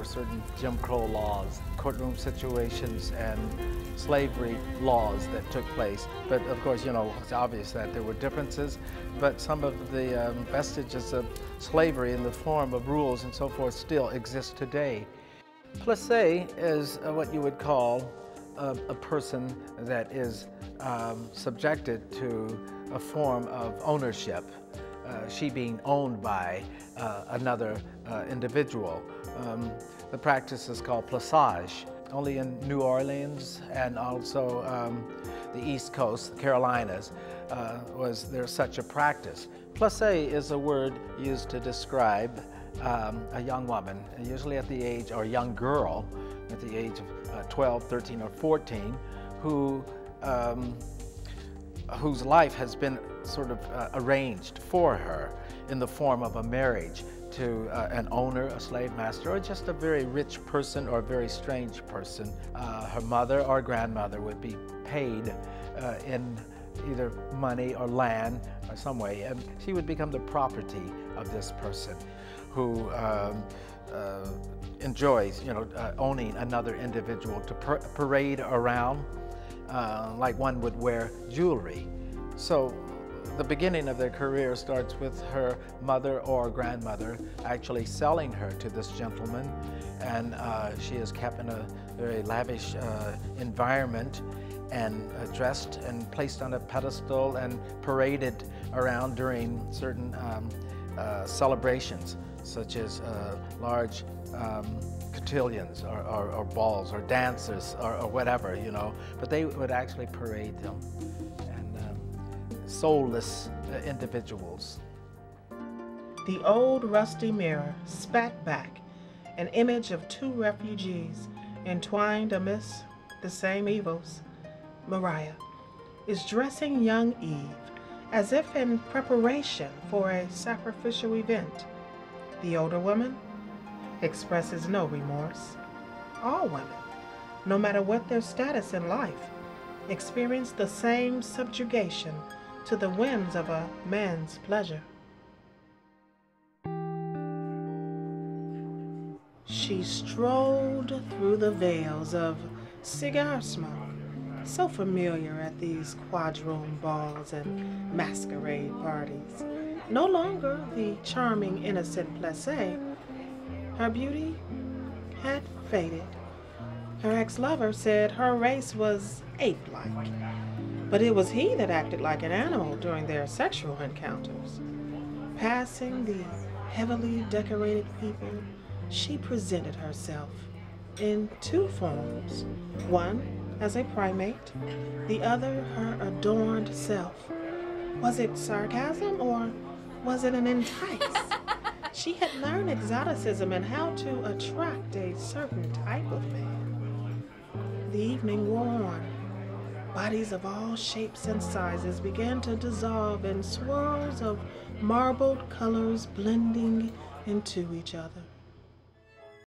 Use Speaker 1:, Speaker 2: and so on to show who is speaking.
Speaker 1: were certain Jim Crow laws, courtroom situations, and slavery laws that took place. But of course, you know, it's obvious that there were differences, but some of the vestiges of slavery in the form of rules and so forth still exist today. Plasage is what you would call a person that is subjected to a form of ownership, she being owned by another individual. The practice is called Plasage. Only in New Orleans and also the East Coast, the Carolinas, was there such a practice. Plasage is a word used to describe a young woman, usually at the age, or young girl, at the age of 12, 13, or 14, whose life has been sort of arranged for her in the form of a marriage to an owner, a slave master, or just a very rich person or a very strange person. Her mother or grandmother would be paid in either money or land or some way, and she would become the property of this person who enjoys, you know, owning another individual to parade around like one would wear jewelry. So the beginning of their career starts with her mother or grandmother actually selling her to this gentleman, and she is kept in a very lavish environment and dressed and placed on a pedestal and paraded around during certain celebrations, such as large cotillions or balls or dances or whatever, you know, but they would actually parade them, and soulless individuals.
Speaker 2: The old rusty mirror spat back an image of two refugees entwined amidst the same evils. Mariah is dressing young Eve as if in preparation for a sacrificial event. The older woman expresses no remorse. All women, no matter what their status in life, experience the same subjugation to the whims of a man's pleasure. She strolled through the veils of cigar smoke, so familiar at these quadroon balls and masquerade parties. No longer the charming, innocent Plasage, her beauty had faded. Her ex-lover said her race was ape-like, but it was he that acted like an animal during their sexual encounters. Passing the heavily decorated people, she presented herself in two forms, one as a primate, the other her adorned self. Was it sarcasm or was it an entice? She had learned exoticism and how to attract a certain type of man. The evening wore on. Bodies of all shapes and sizes began to dissolve in swirls of marbled colors blending into each other.